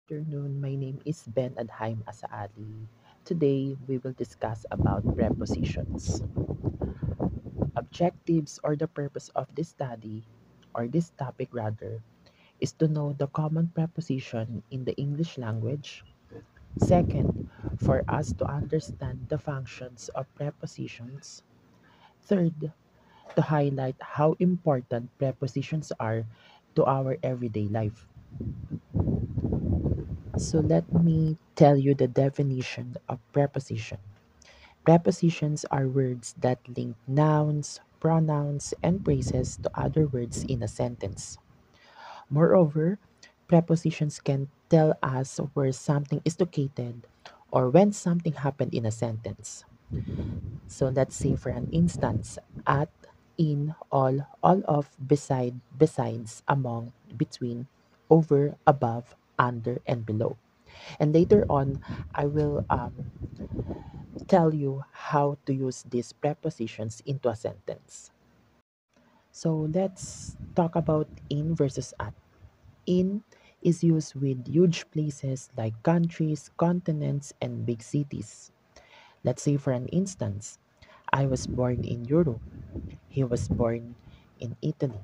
Afternoon. My name is Ben Adhaim Asaali. Today, we will discuss about prepositions. Objectives or the purpose of this study, or this topic rather, is to know the common preposition in the English language. Second, for us to understand the functions of prepositions. Third, to highlight how important prepositions are to our everyday life. So let me tell you the definition of preposition. Prepositions are words that link nouns, pronouns, and phrases to other words in a sentence. Moreover, prepositions can tell us where something is located or when something happened in a sentence. So let's say for an instance, at, in, all of, beside, besides, among, between, over, above, under, and below. And later on, I will tell you how to use these prepositions into a sentence. So let's talk about in versus at. In is used with huge places like countries, continents, and big cities. Let's say, for an instance, I was born in Europe. He was born in Italy.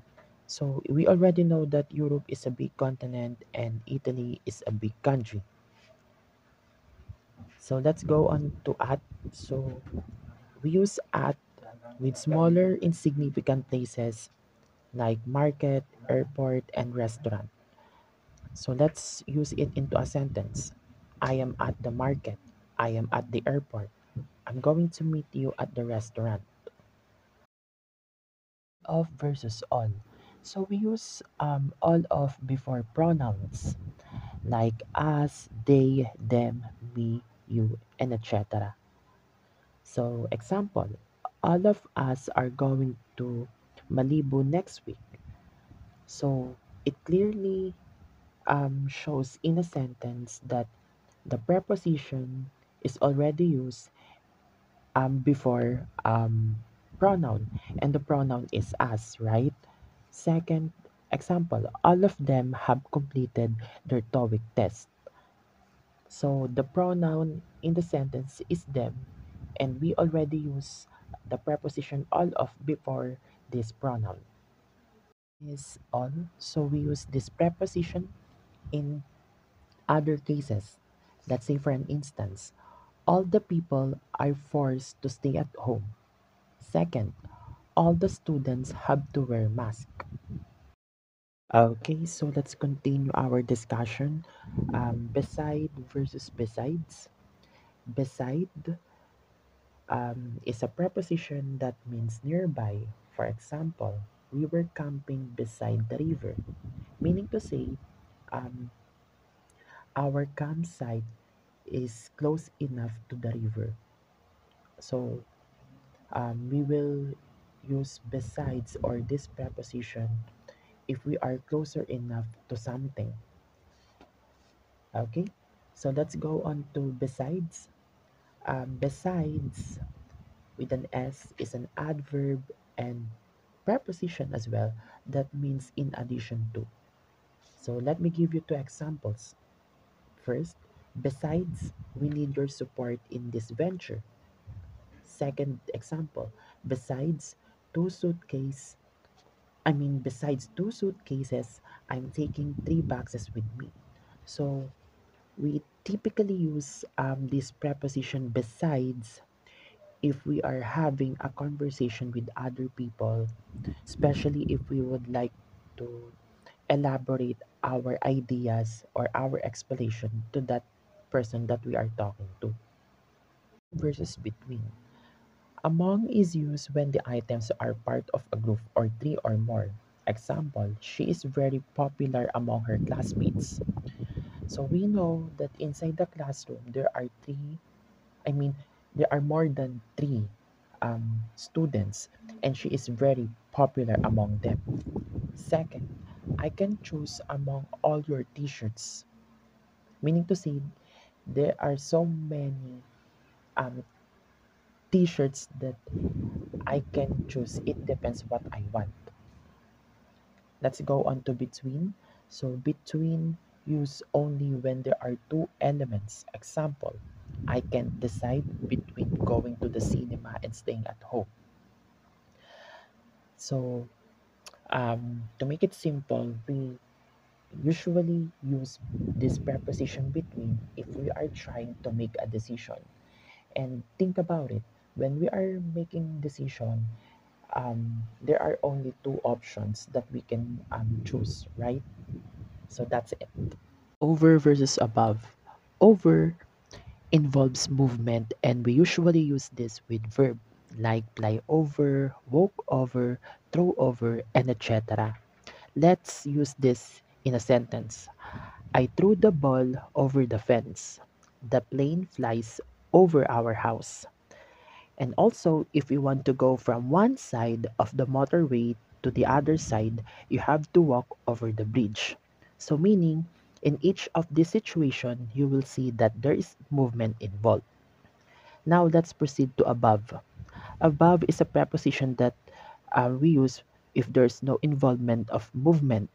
So we already know that Europe is a big continent and Italy is a big country. So let's go on to at. So we use at with smaller, insignificant places like market, airport, and restaurant. So let's use it into a sentence. I am at the market. I am at the airport. I'm going to meet you at the restaurant. Of versus all. So we use all of before pronouns like us, they, them, me, you, and etc. So example, all of us are going to Malibu next week. So it clearly shows in a sentence that the preposition is already used before pronoun, and the pronoun is us, right? Second example, all of them have completed their TOEIC test. So the pronoun in the sentence is them, and we already use the preposition all of before this pronoun. Is all, so we use this preposition in other cases. Let's say for an instance, all the people are forced to stay at home. Second, all the students have to wear masks. Okay, so let's continue our discussion. Beside versus besides. Beside is a preposition that means nearby. For example, we were camping beside the river, meaning to say um, our campsite is close enough to the river. So we will use besides or this preposition if we are closer enough to something. Okay, so let's go on to besides. Besides with an S is an adverb and preposition as well that means in addition to. So let me give you two examples. First, besides, we need your support in this venture. Second example, besides two suitcase, besides two suitcases, I'm taking three boxes with me. So we typically use this preposition besides if we are having a conversation with other people, especially if we would like to elaborate our ideas or our explanation to that person that we are talking to. Versus between. Among is used when the items are part of a group or three or more. Example, she is very popular among her classmates. So we know that inside the classroom there are I mean, there are more than three students, and she is very popular among them. Second, I can choose among all your t-shirts, meaning to say there are so many um, t-shirts that I can choose. It depends what I want. Let's go on to between. So between use only when there are two elements. Example, I can't decide between going to the cinema and staying at home. So, to make it simple, we usually use this preposition between if we are trying to make a decision. And think about it. When we are making decision, there are only two options that we can choose, right? So that's it. Over versus above. Over involves movement, and we usually use this with verb like fly over, walk over, throw over, and etc. Let's use this in a sentence. I threw the ball over the fence. The plane flies over our house. And also, if you want to go from one side of the motorway to the other side, you have to walk over the bridge. So, meaning, in each of these situations, you will see that there is movement involved. Now, let's proceed to above. Above is a preposition that we use if there's no involvement of movement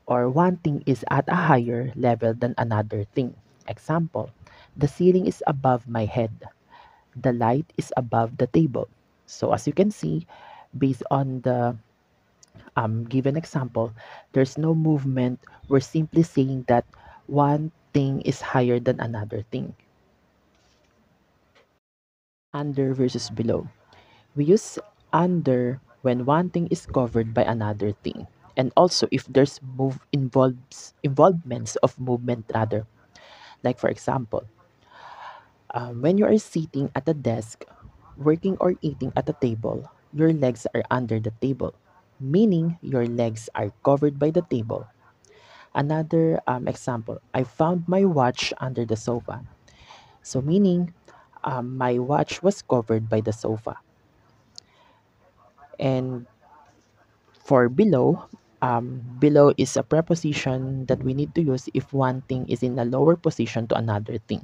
or one thing is at a higher level than another thing. Example, the ceiling is above my head. The light is above the table. So as you can see, based on the given example, there's no movement. We're simply saying that one thing is higher than another thing. Under versus below. We use under when one thing is covered by another thing. And also if there's involvements of movement rather. Like for example, when you are sitting at a desk, working or eating at a table, your legs are under the table, meaning your legs are covered by the table. Another example, I found my watch under the sofa. So, meaning my watch was covered by the sofa. And for below, below is a preposition that we need to use if one thing is in a lower position to another thing.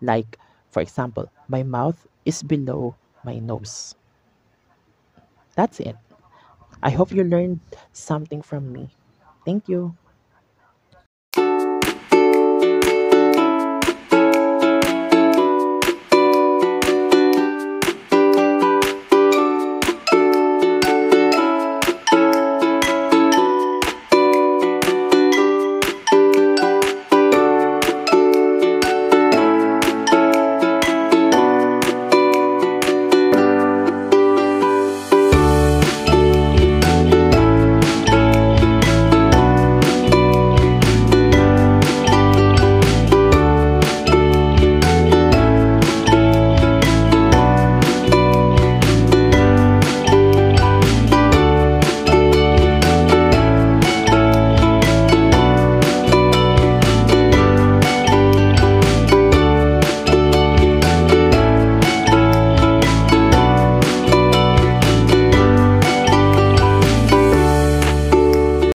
Like, for example, my mouth is below my nose. That's it. I hope you learned something from me. Thank you.